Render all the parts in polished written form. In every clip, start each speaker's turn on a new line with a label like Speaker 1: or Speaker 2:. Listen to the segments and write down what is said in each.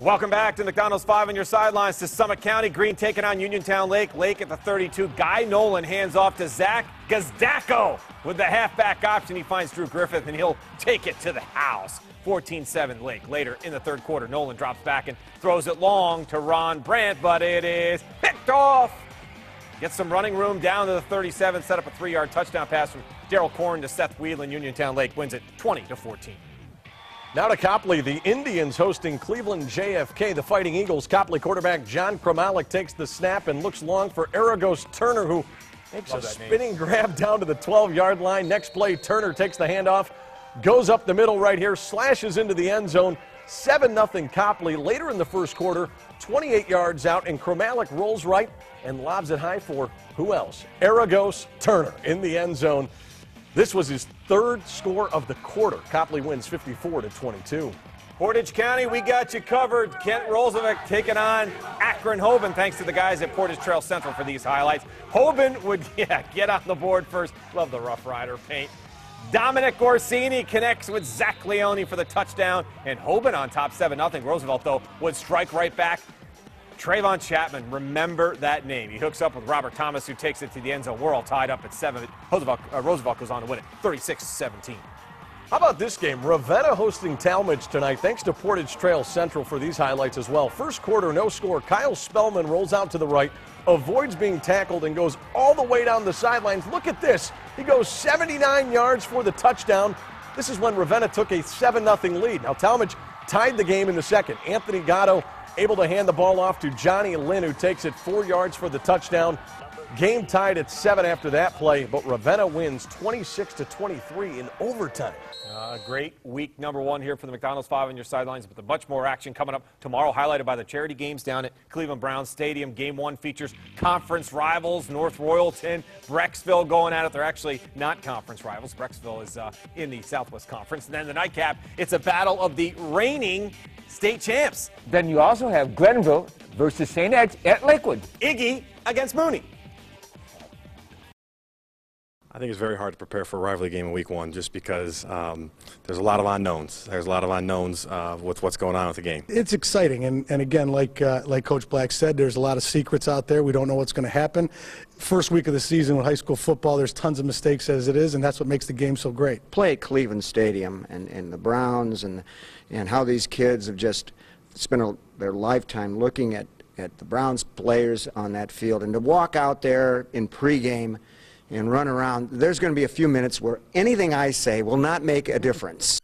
Speaker 1: Welcome back to McDonald's 5 on your sidelines to Summit County. Green taking on Uniontown Lake. Lake at the 32. Guy Nolan hands off to Zach Gazdacko with the halfback option. He finds Drew Griffith, and he'll take it to the house. 14-7 Lake. Later in the third quarter, Nolan drops back and throws it long to Ron Brandt, but it is picked off. Gets some running room down to the 37. Set up a 3-yard touchdown pass from Daryl Corn to Seth Whelan. Uniontown Lake wins it 20-14.
Speaker 2: Now to Copley, the Indians hosting Cleveland JFK. The Fighting Eagles. Copley quarterback John Kromalik takes the snap and looks long for Aragos Turner, who makes a spinning grab down to the 12-yard line. Next play, Turner takes the handoff, goes up the middle right here, slashes into the end zone. 7-0 Copley. Later in the first quarter, 28 yards out, and Kromalik rolls right and lobs it high for who else? Aragos Turner in the end zone. This was his third score of the quarter. Copley wins 54-22.
Speaker 1: Portage County, we got you covered. Kent Roosevelt taking on Akron HOBAN, thanks to the guys at Portage Trail Central for these highlights. HOBAN would get on the board first. Love the Rough Rider paint. Dominic Orsini connects with Zach Leone for the touchdown, and HOBAN on top 7-0. Roosevelt, though, would strike right back. Trayvon Chapman, remember that name. He hooks up with Robert Thomas, who takes it to the end zone. We're all tied up at 7. Roosevelt goes on to win it, 36-17.
Speaker 2: How about this game? Ravenna hosting Talmadge tonight. Thanks to Portage Trail Central for these highlights as well. First quarter, no score. Kyle Spellman rolls out to the right, avoids being tackled, and goes all the way down the sidelines. Look at this. He goes 79 yards for the touchdown. This is when Ravenna took a 7-0 lead. Now Talmadge tied the game in the second. Anthony Gatto able to hand the ball off to Johnny Lynn, who takes it 4 yards for the touchdown. Game tied at 7 after that play, but Ravenna wins 26-23 in overtime.
Speaker 1: Great week number 1 here for the McDonald's 5 on your sidelines, with a bunch more action coming up tomorrow, highlighted by the charity games down at Cleveland Browns Stadium. Game 1 features conference rivals, North Royalton, Brecksville going at it. They're actually not conference rivals. Brecksville is in the Southwest Conference. And then the nightcap, it's a battle of the reigning state champs.
Speaker 3: Then you also have Glenville versus St. Ed's at Lakewood.
Speaker 1: Iggy against Mooney.
Speaker 4: I think it's very hard to prepare for a rivalry game in week 1 just because there's a lot of unknowns. There's a lot of unknowns with what's going on with the game.
Speaker 5: It's exciting, and again, like Coach Black said, there's a lot of secrets out there. We don't know what's going to happen. First week of the season with high school football, there's tons of mistakes as it is, and that's what makes the game so great.
Speaker 6: Play at Cleveland Stadium and the Browns and how these kids have just spent their lifetime looking at the Browns players on that field, and to walk out there in pregame and run around, there's going to be a few minutes where anything I say will not make a difference.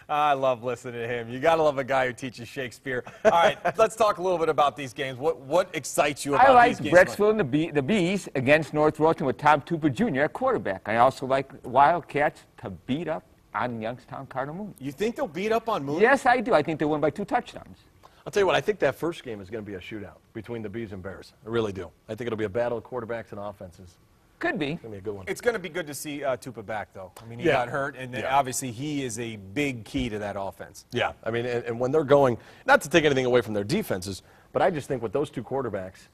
Speaker 1: I love listening to him. You got to love a guy who teaches Shakespeare. All right, let's talk a little bit about these games. What excites you about these games?
Speaker 3: I like Brecksville and the Bees against North Royalton with Tom Tupper Jr. at quarterback. I also like Wildcats to beat up on Youngstown Cardinal Moon.
Speaker 1: You think they'll beat up on Moon?
Speaker 3: Yes, I do. I think they'll win by 2 touchdowns.
Speaker 2: I'll tell you what, I think that first game is going to be a shootout between the Bees and Bears. I really do. I think it'll be a battle of quarterbacks and offenses.
Speaker 3: Could be.
Speaker 2: It's going to be a good one.
Speaker 1: It's going to be good to see Tupa back, though. I mean, he got hurt, and obviously he is a big key to that offense.
Speaker 2: Yeah, I mean, and when they're going, not to take anything away from their defenses, but I just think with those 2 quarterbacks,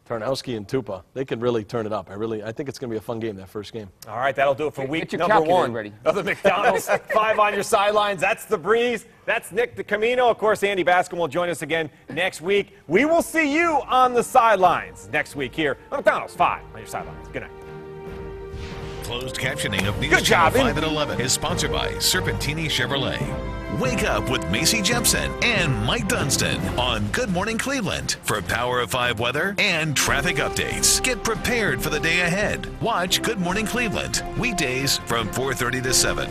Speaker 2: Tarnowski and Tupa, they can really turn it up. I think it's going to be a fun game, that first game.
Speaker 1: All right, that'll do it for week
Speaker 3: number
Speaker 1: number 1
Speaker 3: ready.
Speaker 1: of the McDonald's 5 on your sidelines. That's the Breeze. That's Nick DiCamino. Of course, Andy Bascom will join us again next week. We will see you on the sidelines next week here on McDonald's 5 on your sidelines. Good night.
Speaker 7: Closed captioning of News Channel 5 at 11 is sponsored by Serpentini Chevrolet. Wake up with Macy Jepson and Mike Dunstan on Good Morning Cleveland for Power of 5 weather and traffic updates. Get prepared for the day ahead. Watch Good Morning Cleveland weekdays from 4:30 to 7.